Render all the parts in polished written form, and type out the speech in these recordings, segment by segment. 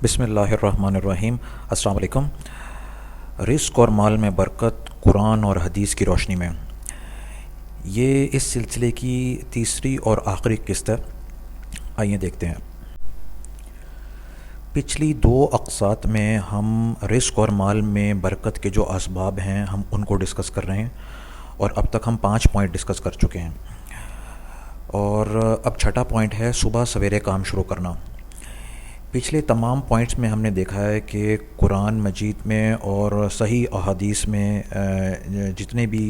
بسم اللہ الرحمن الرحیم۔ السلام علیکم۔ رزق اور مال میں برکت قرآن اور حدیث کی روشنی میں، یہ اس سلسلے کی تیسری اور آخری قسط ہے۔ آئیے دیکھتے ہیں۔ پچھلی دو اقساط میں ہم رزق اور مال میں برکت کے جو اسباب ہیں ہم ان کو ڈسکس کر رہے ہیں، اور اب تک ہم 5 پوائنٹ ڈسکس کر چکے ہیں، اور اب چھٹا پوائنٹ ہے صبح سویرے کام شروع کرنا۔ پچھلے تمام پوائنٹس میں ہم نے دیکھا ہے کہ قرآن مجید میں اور صحیح احادیث میں جتنے بھی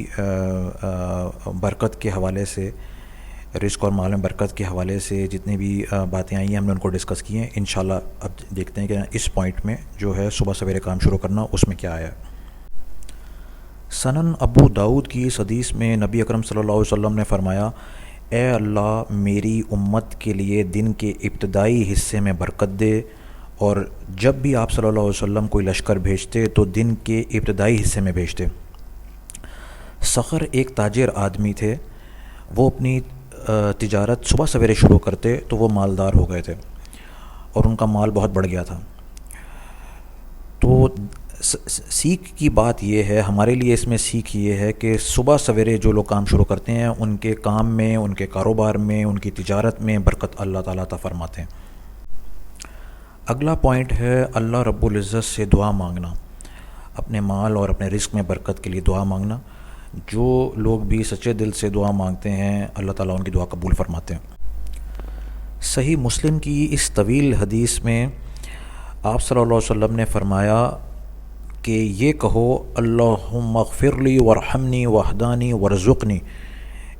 برکت کے حوالے سے، رزق اور مال میں برکت کے حوالے سے جتنی بھی باتیں آئی ہیں ہم نے ان کو ڈسکس کی ہیں۔ انشاءاللہ اب دیکھتے ہیں کہ اس پوائنٹ میں جو ہے صبح سویرے کام شروع کرنا، اس میں کیا آیا ہے۔ سنن ابو داؤد کی اس حدیث میں نبی اکرم صلی اللہ علیہ وسلم نے فرمایا، اے اللہ میری امت کے لیے دن کے ابتدائی حصے میں برکت دے، اور جب بھی آپ صلی اللہ علیہ وسلم کوئی لشکر بھیجتے تو دن کے ابتدائی حصے میں بھیجتے۔ سخر ایک تاجر آدمی تھے، وہ اپنی تجارت صبح سویرے شروع کرتے تو وہ مالدار ہو گئے تھے اور ان کا مال بہت بڑھ گیا تھا۔ تو سیکھ کی بات یہ ہے، ہمارے لیے اس میں سیکھ یہ ہے کہ صبح سویرے جو لوگ کام شروع کرتے ہیں ان کے کام میں، ان کے کاروبار میں، ان کی تجارت میں برکت اللہ تعالیٰ عطا فرماتے ہیں۔ اگلا پوائنٹ ہے اللہ رب العزت سے دعا مانگنا، اپنے مال اور اپنے رزق میں برکت کے لیے دعا مانگنا۔ جو لوگ بھی سچے دل سے دعا مانگتے ہیں اللہ تعالیٰ ان کی دعا قبول فرماتے ہیں۔ صحیح مسلم کی اس طویل حدیث میں آپ صلی اللہ علیہ وسلم نے فرمایا کہ یہ کہو، اللہم اغفر لی ورحمنی واہدانی ورزقنی،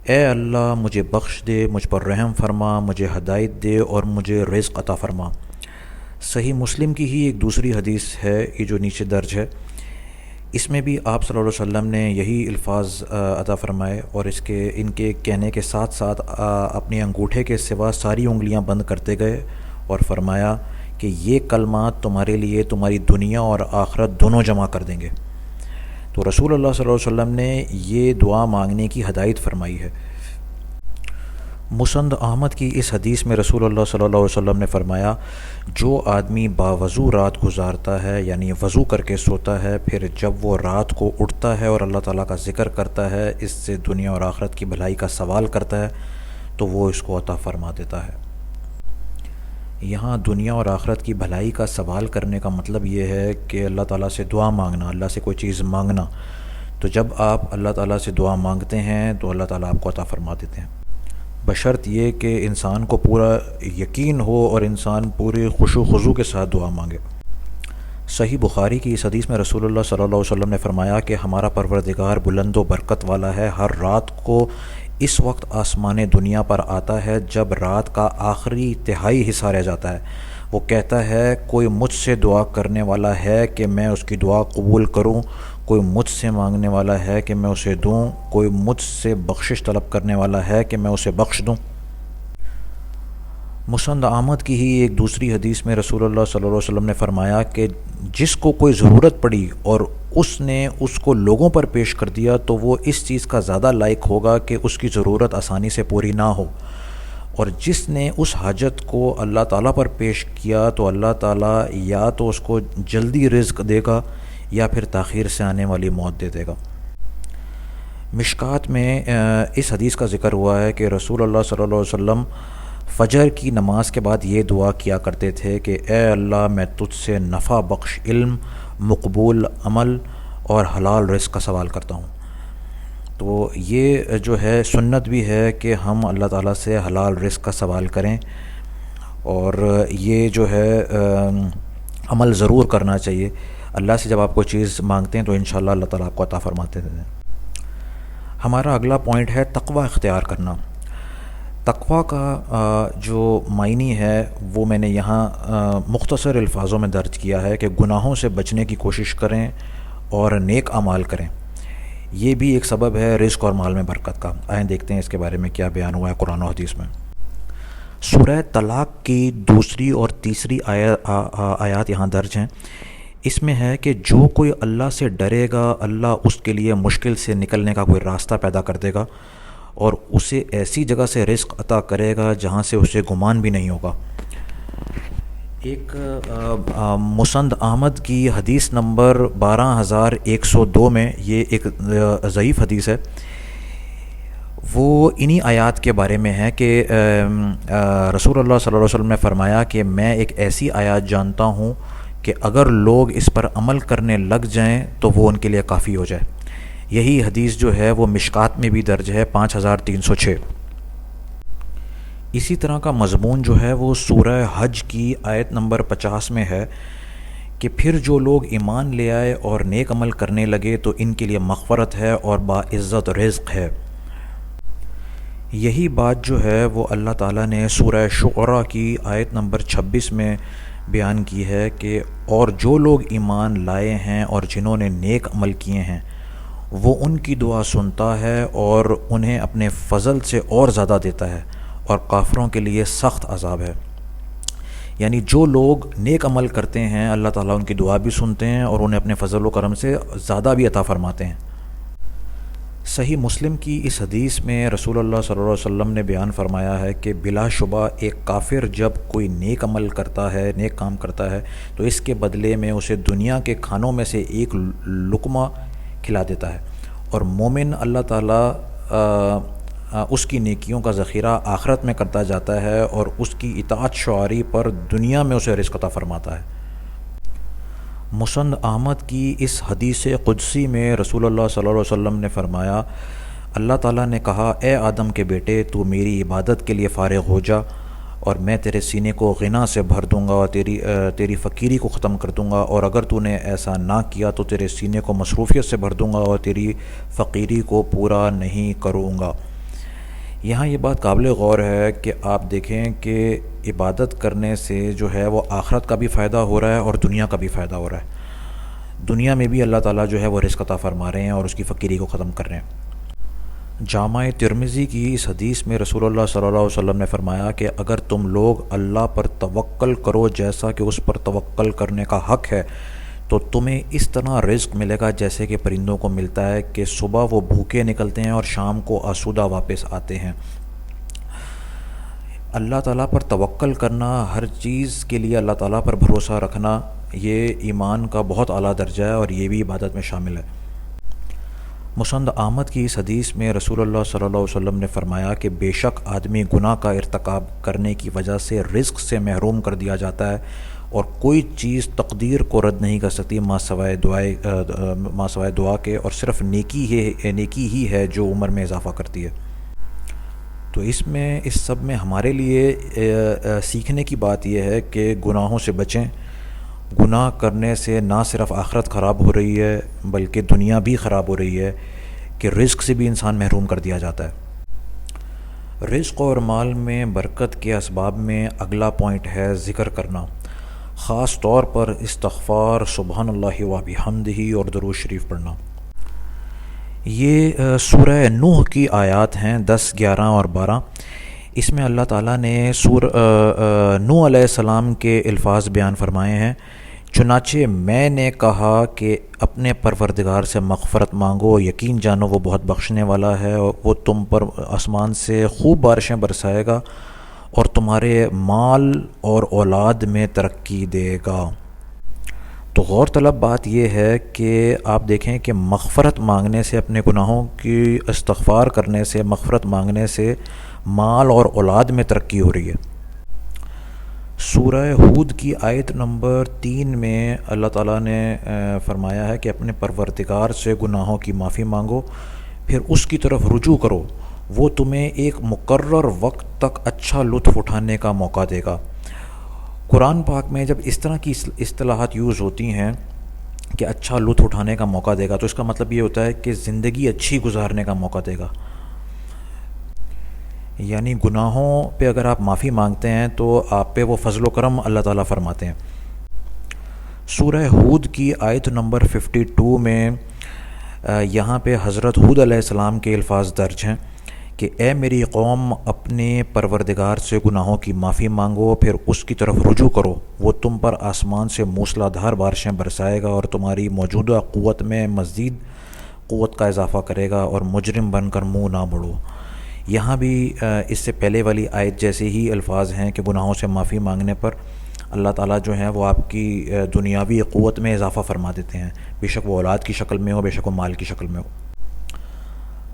اے اللہ مجھے بخش دے، مجھ پر رحم فرما، مجھے ہدایت دے اور مجھے رزق عطا فرما۔ صحیح مسلم کی ہی ایک دوسری حدیث ہے، یہ جو نیچے درج ہے، اس میں بھی آپ صلی اللہ علیہ وسلم نے یہی الفاظ عطا فرمائے، اور ان کے کہنے کے ساتھ ساتھ اپنے انگوٹھے کے سوا ساری انگلیاں بند کرتے گئے اور فرمایا کہ یہ کلمات تمہارے لیے تمہاری دنیا اور آخرت دونوں جمع کر دیں گے۔ تو رسول اللہ صلی اللہ علیہ وسلم نے یہ دعا مانگنے کی ہدایت فرمائی ہے۔ مسند احمد کی اس حدیث میں رسول اللہ صلی اللہ علیہ وسلم نے فرمایا، جو آدمی باوضو رات گزارتا ہے، یعنی وضو کر کے سوتا ہے، پھر جب وہ رات کو اٹھتا ہے اور اللہ تعالیٰ کا ذکر کرتا ہے، اس سے دنیا اور آخرت کی بھلائی کا سوال کرتا ہے، تو وہ اس کو عطا فرما دیتا ہے۔ یہاں دنیا اور آخرت کی بھلائی کا سوال کرنے کا مطلب یہ ہے کہ اللہ تعالیٰ سے دعا مانگنا، اللہ سے کوئی چیز مانگنا۔ تو جب آپ اللہ تعالیٰ سے دعا مانگتے ہیں تو اللہ تعالیٰ آپ کو عطا فرما دیتے ہیں، بشرط یہ کہ انسان کو پورا یقین ہو اور انسان پورے خشوع و خضوع کے ساتھ دعا مانگے۔ صحیح بخاری کی اس حدیث میں رسول اللہ صلی اللہ علیہ وسلم نے فرمایا کہ ہمارا پروردگار بلند و برکت والا ہے، ہر رات کو اس وقت آسمان دنیا پر آتا ہے جب رات کا آخری تہائی حصہ رہ جاتا ہے۔ وہ کہتا ہے، کوئی مجھ سے دعا کرنے والا ہے کہ میں اس کی دعا قبول کروں، کوئی مجھ سے مانگنے والا ہے کہ میں اسے دوں، کوئی مجھ سے بخشش طلب کرنے والا ہے کہ میں اسے بخش دوں۔ مسند احمد کی ہی ایک دوسری حدیث میں رسول اللہ صلی اللہ علیہ وسلم نے فرمایا کہ جس کو کوئی ضرورت پڑی اور اس نے اس کو لوگوں پر پیش کر دیا تو وہ اس چیز کا زیادہ لائق ہوگا کہ اس کی ضرورت آسانی سے پوری نہ ہو، اور جس نے اس حاجت کو اللہ تعالیٰ پر پیش کیا تو اللہ تعالیٰ یا تو اس کو جلدی رزق دے گا یا پھر تاخیر سے آنے والی موت دے دے گا۔ مشکات میں اس حدیث کا ذکر ہوا ہے کہ رسول اللہ صلی اللہ علیہ وسلم فجر کی نماز کے بعد یہ دعا کیا کرتے تھے کہ اے اللہ میں تجھ سے نفع بخش علم، مقبول عمل اور حلال رزق کا سوال کرتا ہوں۔ تو یہ جو ہے سنت بھی ہے کہ ہم اللہ تعالیٰ سے حلال رزق کا سوال کریں، اور یہ جو ہے عمل ضرور کرنا چاہیے۔ اللہ سے جب آپ کوئی چیز مانگتے ہیں تو انشاءاللہ اللہ تعالیٰ آپ کو عطا فرماتے ہیں۔ ہمارا اگلا پوائنٹ ہے تقوی اختیار کرنا۔ تقوی کا جو معنی ہے وہ میں نے یہاں مختصر الفاظوں میں درج کیا ہے کہ گناہوں سے بچنے کی کوشش کریں اور نیک اعمال کریں۔ یہ بھی ایک سبب ہے رزق اور مال میں برکت کا۔ آئیں دیکھتے ہیں اس کے بارے میں کیا بیان ہوا ہے قرآن و حدیث میں۔ سورہ طلاق کی دوسری اور تیسری آیات یہاں درج ہیں۔ اس میں ہے کہ جو کوئی اللہ سے ڈرے گا اللہ اس کے لیے مشکل سے نکلنے کا کوئی راستہ پیدا کر دے گا، اور اسے ایسی جگہ سے رزق عطا کرے گا جہاں سے اسے گمان بھی نہیں ہوگا۔ ایک مسند احمد کی حدیث نمبر 12102 میں یہ ایک ضعیف حدیث ہے، وہ انہی آیات کے بارے میں ہے کہ رسول اللہ صلی اللہ علیہ وسلم نے فرمایا کہ میں ایک ایسی آیات جانتا ہوں کہ اگر لوگ اس پر عمل کرنے لگ جائیں تو وہ ان کے لیے کافی ہو جائے۔ یہی حدیث جو ہے وہ مشکات میں بھی درج ہے 5306۔ اسی طرح کا مضمون جو ہے وہ سورہ حج کی آیت نمبر 50 میں ہے کہ پھر جو لوگ ایمان لے آئے اور نیک عمل کرنے لگے تو ان کے لیے مغفرت ہے اور باعزت رزق ہے۔ یہی بات جو ہے وہ اللہ تعالیٰ نے سورہ شعراء کی آیت نمبر 26 میں بیان کی ہے کہ اور جو لوگ ایمان لائے ہیں اور جنہوں نے نیک عمل کیے ہیں وہ ان کی دعا سنتا ہے اور انہیں اپنے فضل سے اور زیادہ دیتا ہے، اور کافروں کے لیے سخت عذاب ہے۔ یعنی جو لوگ نیک عمل کرتے ہیں اللہ تعالیٰ ان کی دعا بھی سنتے ہیں اور انہیں اپنے فضل و کرم سے زیادہ بھی عطا فرماتے ہیں۔ صحیح مسلم کی اس حدیث میں رسول اللہ صلی اللہ علیہ وسلم نے بیان فرمایا ہے کہ بلا شبہ ایک کافر جب کوئی نیک عمل کرتا ہے، نیک کام کرتا ہے، تو اس کے بدلے میں اسے دنیا کے کھانوں میں سے ایک لقمہ کھلا دیتا ہے، اور مومن اللہ تعالیٰ اس کی نیکیوں کا ذخیرہ آخرت میں کرتا جاتا ہے اور اس کی اطاعت شعاری پر دنیا میں اسے رزق عطا فرماتا ہے۔ مسند احمد کی اس حدیث قدسی میں رسول اللہ صلی اللہ علیہ وسلم نے فرمایا، اللہ تعالیٰ نے کہا اے آدم کے بیٹے تو میری عبادت کے لیے فارغ ہو جا اور میں تیرے سینے کو غنا سے بھر دوں گا اور تیری فقیری کو ختم کر دوں گا، اور اگر تو نے ایسا نہ کیا تو تیرے سینے کو مصروفیت سے بھر دوں گا اور تیری فقیری کو پورا نہیں کروں گا۔ یہاں یہ بات قابل غور ہے کہ آپ دیکھیں کہ عبادت کرنے سے جو ہے وہ آخرت کا بھی فائدہ ہو رہا ہے اور دنیا کا بھی فائدہ ہو رہا ہے۔ دنیا میں بھی اللہ تعالیٰ جو ہے وہ رزق عطا فرما رہے ہیں اور اس کی فقیری کو ختم کر رہے ہیں۔ جامع ترمذی کی اس حدیث میں رسول اللہ صلی اللہ علیہ وسلم نے فرمایا کہ اگر تم لوگ اللہ پر توکل کرو جیسا کہ اس پر توکل کرنے کا حق ہے تو تمہیں اس طرح رزق ملے گا جیسے کہ پرندوں کو ملتا ہے کہ صبح وہ بھوکے نکلتے ہیں اور شام کو آسودہ واپس آتے ہیں۔ اللہ تعالیٰ پر توکل کرنا، ہر چیز کے لیے اللہ تعالیٰ پر بھروسہ رکھنا، یہ ایمان کا بہت اعلیٰ درجہ ہے اور یہ بھی عبادت میں شامل ہے۔ مسند احمد کی اس حدیث میں رسول اللہ صلی اللہ علیہ وسلم نے فرمایا کہ بے شک آدمی گناہ کا ارتکاب کرنے کی وجہ سے رزق سے محروم کر دیا جاتا ہے، اور کوئی چیز تقدیر کو رد نہیں کر سکتی ماں سوائے دعا کے، اور صرف نیکی ہی ہے جو عمر میں اضافہ کرتی ہے۔ تو اس سب میں ہمارے لیے سیکھنے کی بات یہ ہے کہ گناہوں سے بچیں۔ گناہ کرنے سے نہ صرف آخرت خراب ہو رہی ہے بلکہ دنیا بھی خراب ہو رہی ہے کہ رزق سے بھی انسان محروم کر دیا جاتا ہے۔ رزق اور مال میں برکت کے اسباب میں اگلا پوائنٹ ہے ذکر کرنا، خاص طور پر استغفار، سبحان اللہ و بحمدہ اور درود شریف پڑھنا۔ یہ سورہ نوح کی آیات ہیں 10، 11 اور 12۔ اس میں اللہ تعالیٰ نے نوح علیہ السلام کے الفاظ بیان فرمائے ہیں، چنانچہ میں نے کہا کہ اپنے پروردگار سے مغفرت مانگو، یقین جانو وہ بہت بخشنے والا ہے، اور وہ تم پر آسمان سے خوب بارشیں برسائے گا اور تمہارے مال اور اولاد میں ترقی دے گا۔ تو غور طلب بات یہ ہے کہ آپ دیکھیں کہ مغفرت مانگنے سے، اپنے گناہوں کی استغفار کرنے سے، مغفرت مانگنے سے مال اور اولاد میں ترقی ہو رہی ہے۔ سورہ ہود کی آیت نمبر 3 میں اللہ تعالیٰ نے فرمایا ہے کہ اپنے پروردگار سے گناہوں کی معافی مانگو، پھر اس کی طرف رجوع کرو، وہ تمہیں ایک مقرر وقت تک اچھا لطف اٹھانے کا موقع دے گا۔ قرآن پاک میں جب اس طرح کی اصطلاحات یوز ہوتی ہیں کہ اچھا لطف اٹھانے کا موقع دے گا، تو اس کا مطلب یہ ہوتا ہے کہ زندگی اچھی گزارنے کا موقع دے گا۔ یعنی گناہوں پہ اگر آپ معافی مانگتے ہیں تو آپ پہ وہ فضل و کرم اللہ تعالیٰ فرماتے ہیں۔ سورہ ہود کی آیت نمبر 52 میں یہاں پہ حضرت ہود علیہ السلام کے الفاظ درج ہیں کہ اے میری قوم، اپنے پروردگار سے گناہوں کی معافی مانگو، پھر اس کی طرف رجوع کرو، وہ تم پر آسمان سے موسلا دھار بارشیں برسائے گا اور تمہاری موجودہ قوت میں مزید قوت کا اضافہ کرے گا، اور مجرم بن کر منہ نہ موڑو۔ یہاں بھی اس سے پہلے والی آیت جیسے ہی الفاظ ہیں کہ گناہوں سے معافی مانگنے پر اللہ تعالیٰ جو ہیں وہ آپ کی دنیاوی قوت میں اضافہ فرما دیتے ہیں، بے شک وہ اولاد کی شکل میں ہو، بے شک وہ مال کی شکل میں ہو۔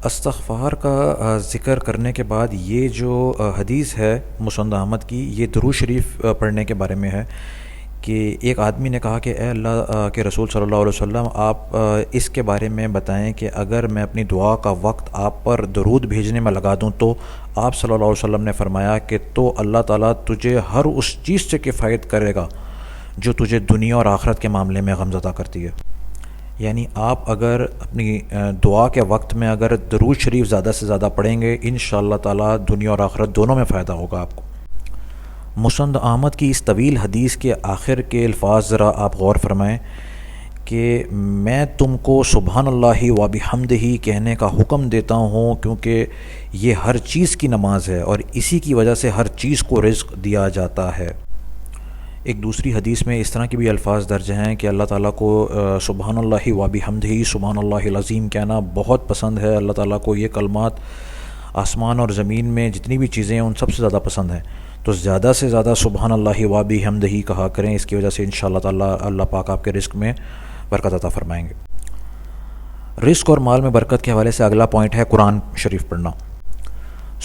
استغفار کا ذکر کرنے کے بعد یہ جو حدیث ہے مسند احمد کی، یہ درود شریف پڑھنے کے بارے میں ہے کہ ایک آدمی نے کہا کہ اے اللہ کے رسول صلی اللہ علیہ وسلم، آپ اس کے بارے میں بتائیں کہ اگر میں اپنی دعا کا وقت آپ پر درود بھیجنے میں لگا دوں تو آپ صلی اللہ علیہ وسلم نے فرمایا کہ تو اللہ تعالیٰ تجھے ہر اس چیز سے کفایت کرے گا جو تجھے دنیا اور آخرت کے معاملے میں غمزدہ کرتی ہے۔ یعنی آپ اگر اپنی دعا کے وقت میں اگر درود شریف زیادہ سے زیادہ پڑھیں گے، انشاءاللہ تعالیٰ دنیا اور آخرت دونوں میں فائدہ ہوگا آپ کو۔ مسند احمد کی اس طویل حدیث کے آخر کے الفاظ ذرا آپ غور فرمائیں کہ میں تم کو سبحان اللہ و بحمدہ کہنے کا حکم دیتا ہوں، کیونکہ یہ ہر چیز کی نماز ہے اور اسی کی وجہ سے ہر چیز کو رزق دیا جاتا ہے۔ ایک دوسری حدیث میں اس طرح کے بھی الفاظ درج ہیں کہ اللہ تعالیٰ کو سبحان اللہ و بحمدہ سبحان اللہ العظیم کہنا بہت پسند ہے۔ اللہ تعالیٰ کو یہ کلمات آسمان اور زمین میں جتنی بھی چیزیں ہیں ان سب سے زیادہ پسند ہیں، تو زیادہ سے زیادہ سبحان اللہ و بحمدہ کہا کریں، اس کی وجہ سے انشاءاللہ تعالیٰ اللہ پاک آپ کے رزق میں برکت عطا فرمائیں گے۔ رزق اور مال میں برکت کے حوالے سے اگلا پوائنٹ ہے قرآن شریف پڑھنا۔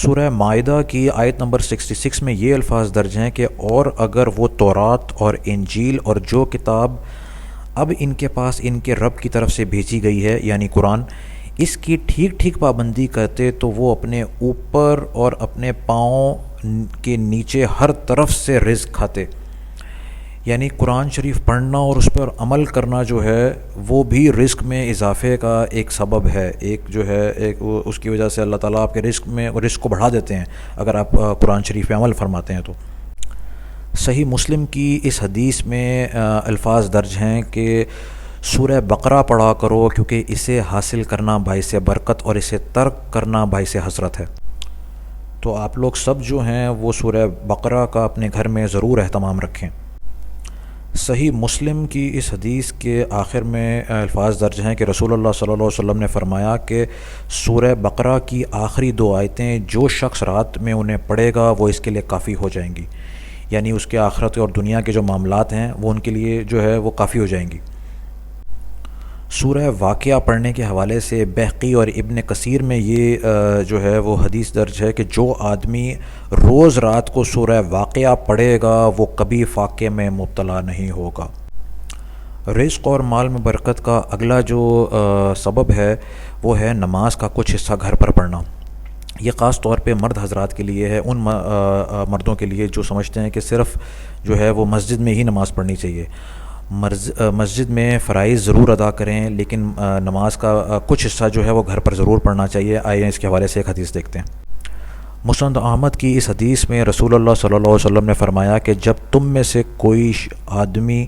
سورہ مائدہ کی آیت نمبر 66 میں یہ الفاظ درج ہیں کہ اور اگر وہ تورات اور انجیل اور جو کتاب اب ان کے پاس ان کے رب کی طرف سے بھیجی گئی ہے یعنی قرآن، اس کی ٹھیک ٹھیک پابندی کرتے تو وہ اپنے اوپر اور اپنے پاؤں کے نیچے ہر طرف سے رزق کھاتے۔ یعنی قرآن شریف پڑھنا اور اس پر عمل کرنا جو ہے وہ بھی رزق میں اضافے کا ایک سبب ہے، ایک جو ہے اس کی وجہ سے اللہ تعالیٰ آپ کے رزق کو بڑھا دیتے ہیں اگر آپ قرآن شریف پہ عمل فرماتے ہیں تو۔ صحیح مسلم کی اس حدیث میں الفاظ درج ہیں کہ سورہ بقرہ پڑھا کرو کیونکہ اسے حاصل کرنا باعث برکت اور اسے ترک کرنا باعث حسرت ہے۔ تو آپ لوگ سب جو ہیں وہ سورہ بقرہ کا اپنے گھر میں ضرور اہتمام رکھیں۔ صحیح مسلم کی اس حدیث کے آخر میں الفاظ درج ہیں کہ رسول اللہ صلی اللہ علیہ وسلم نے فرمایا کہ سورہ بقرہ کی آخری 2 آیتیں جو شخص رات میں انہیں پڑھے گا وہ اس کے لیے کافی ہو جائیں گی، یعنی اس کے آخرت اور دنیا کے جو معاملات ہیں وہ ان کے لیے جو ہے وہ کافی ہو جائیں گی۔ سورہ واقعہ پڑھنے کے حوالے سے بہقی اور ابن کثیر میں یہ جو ہے وہ حدیث درج ہے کہ جو آدمی روز رات کو سورہ واقعہ پڑھے گا وہ کبھی فاقے میں مبتلا نہیں ہوگا۔ رزق اور مال میں برکت کا اگلا جو سبب ہے وہ ہے نماز کا کچھ حصہ گھر پر پڑھنا۔ یہ خاص طور پہ مرد حضرات کے لیے ہے، ان مردوں کے لیے جو سمجھتے ہیں کہ صرف جو ہے وہ مسجد میں ہی نماز پڑھنی چاہیے۔ مسجد میں فرائض ضرور ادا کریں لیکن نماز کا کچھ حصہ جو ہے وہ گھر پر ضرور پڑھنا چاہیے۔ آئیے اس کے حوالے سے ایک حدیث دیکھتے ہیں۔ مسند احمد کی اس حدیث میں رسول اللہ صلی اللہ علیہ وسلم نے فرمایا کہ جب تم میں سے کوئی آدمی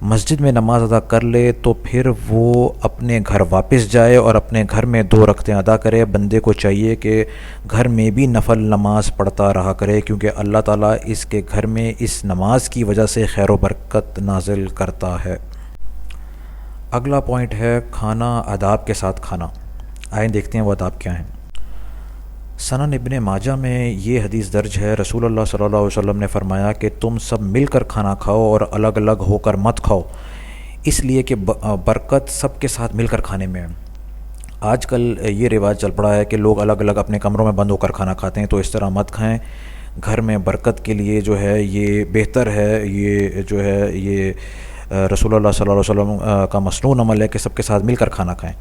مسجد میں نماز ادا کر لے تو پھر وہ اپنے گھر واپس جائے اور اپنے گھر میں 2 رکعتیں ادا کرے۔ بندے کو چاہیے کہ گھر میں بھی نفل نماز پڑھتا رہا کرے کیونکہ اللہ تعالیٰ اس کے گھر میں اس نماز کی وجہ سے خیر و برکت نازل کرتا ہے۔ اگلا پوائنٹ ہے کھانا آداب کے ساتھ کھانا۔ آئیں دیکھتے ہیں وہ آداب کیا ہیں۔ سنن ابن ماجہ میں یہ حدیث درج ہے، رسول اللہ صلی اللہ علیہ وسلم نے فرمایا کہ تم سب مل کر کھانا کھاؤ اور الگ الگ ہو کر مت کھاؤ، اس لیے کہ برکت سب کے ساتھ مل کر کھانے میں ہے۔ آج کل یہ رواج چل پڑا ہے کہ لوگ الگ الگ اپنے کمروں میں بند ہو کر کھانا کھاتے ہیں، تو اس طرح مت کھائیں۔ گھر میں برکت کے لیے جو ہے یہ بہتر ہے، یہ جو ہے یہ رسول اللہ صلی اللہ علیہ وسلم کا مسنون عمل ہے کہ سب کے ساتھ مل کر کھانا کھائیں۔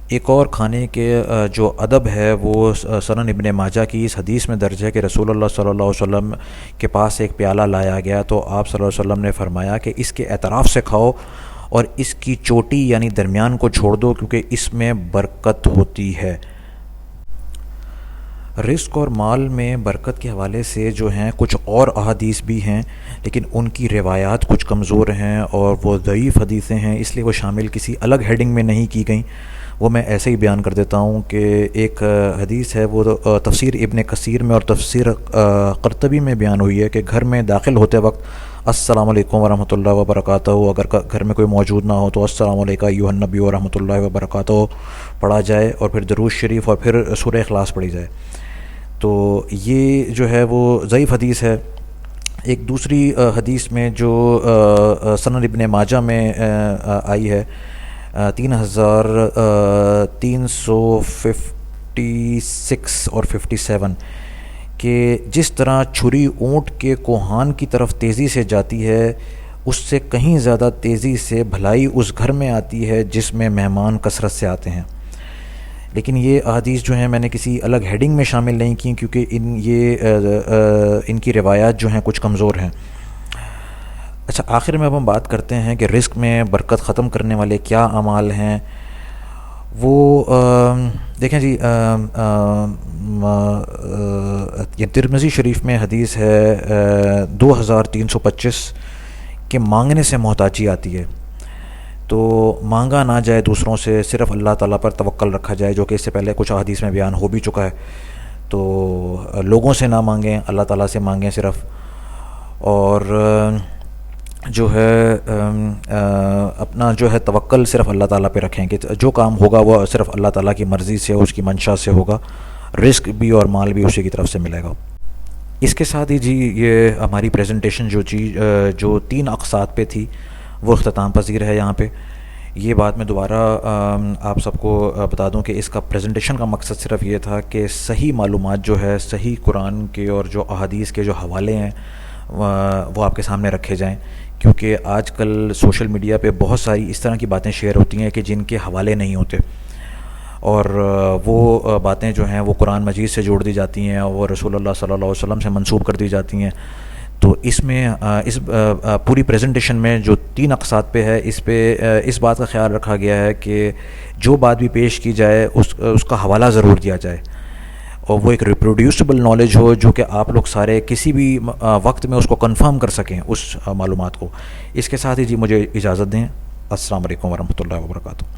ایک اور کھانے کے جو ادب ہے وہ سنن ابن ماجہ کی اس حدیث میں درج ہے کہ رسول اللہ صلی اللہ علیہ وسلم کے پاس ایک پیالہ لایا گیا تو آپ صلی اللہ علیہ وسلم نے فرمایا کہ اس کے اطراف سے کھاؤ اور اس کی چوٹی یعنی درمیان کو چھوڑ دو کیونکہ اس میں برکت ہوتی ہے۔ رزق اور مال میں برکت کے حوالے سے جو ہیں کچھ اور احادیث بھی ہیں لیکن ان کی روایات کچھ کمزور ہیں اور وہ ضعیف حدیثیں ہیں، اس لیے وہ شامل کسی الگ ہیڈنگ میں نہیں کی گئیں۔ وہ میں ایسے ہی بیان کر دیتا ہوں کہ ایک حدیث ہے وہ تفسیر ابن کثیر میں اور تفسیر قرطبی میں بیان ہوئی ہے کہ گھر میں داخل ہوتے وقت السلام علیکم ورحمۃ اللہ وبرکاتہ، اگر گھر میں کوئی موجود نہ ہو تو السلام علیکم ایھا النبی ورحمۃ اللہ وبرکاتہ پڑھا جائے اور پھر درود شریف اور پھر سورہ اخلاص پڑھی جائے۔ تو یہ جو ہے وہ ضعیف حدیث ہے، ایک دوسری حدیث میں جو سنن ابن ماجہ میں آئی ہے 3356 اور 57 کہ جس طرح چھری اونٹ کے کوہان کی طرف تیزی سے جاتی ہے اس سے کہیں زیادہ تیزی سے بھلائی اس گھر میں آتی ہے جس میں مہمان کثرت سے آتے ہیں. لیکن یہ احادیث جو ہیں میں نے کسی الگ ہیڈنگ میں شامل نہیں کی کیونکہ ان کی روایات جو ہیں کچھ کمزور ہیں. اچھا، آخر میں اب ہم بات کرتے ہیں کہ رزق میں برکت ختم کرنے والے کیا اعمال ہیں. وہ دیکھیں جی، یہ ترمذی شریف میں حدیث ہے 2325 کہ مانگنے سے محتاجی آتی ہے، تو مانگا نہ جائے دوسروں سے، صرف اللہ تعالیٰ پر توکل رکھا جائے، جو کہ اس سے پہلے کچھ احادیث میں بیان ہو بھی چکا ہے. تو لوگوں سے نہ مانگیں، اللہ تعالیٰ سے مانگیں صرف. اور جو ہے اپنا جو ہے توکل صرف اللہ تعالیٰ پہ رکھیں کہ جو کام ہوگا وہ صرف اللہ تعالیٰ کی مرضی سے، اس کی منشا سے ہوگا. رزق بھی اور مال بھی اسی کی طرف سے ملے گا. اس کے ساتھ ہی جی یہ ہماری پریزنٹیشن جو 3 اقساط پہ تھی وہ اختتام پذیر ہے. یہاں پہ یہ بات میں دوبارہ آپ سب کو بتا دوں کہ اس کا پریزنٹیشن کا مقصد صرف یہ تھا کہ صحیح معلومات جو ہے، صحیح قرآن کے اور جو احادیث کے جو حوالے ہیں وہ آپ کے سامنے رکھے جائیں، کیونکہ آج کل سوشل میڈیا پہ بہت ساری اس طرح کی باتیں شیئر ہوتی ہیں کہ جن کے حوالے نہیں ہوتے، اور وہ باتیں جو ہیں وہ قرآن مجید سے جوڑ دی جاتی ہیں اور رسول اللہ صلی اللہ علیہ وسلم سے منسوب کر دی جاتی ہیں. تو اس میں اس پوری پریزنٹیشن میں جو 3 اقساط پہ ہے، اس پہ اس بات کا خیال رکھا گیا ہے کہ جو بات بھی پیش کی جائے اس کا حوالہ ضرور دیا جائے، اور وہ ایک ریپروڈیوسیبل نالج ہو جو کہ آپ لوگ سارے کسی بھی وقت میں اس کو کنفرم کر سکیں اس معلومات کو. اس کے ساتھ ہی جی مجھے اجازت دیں. السلام علیکم ورحمۃ اللہ وبرکاتہ.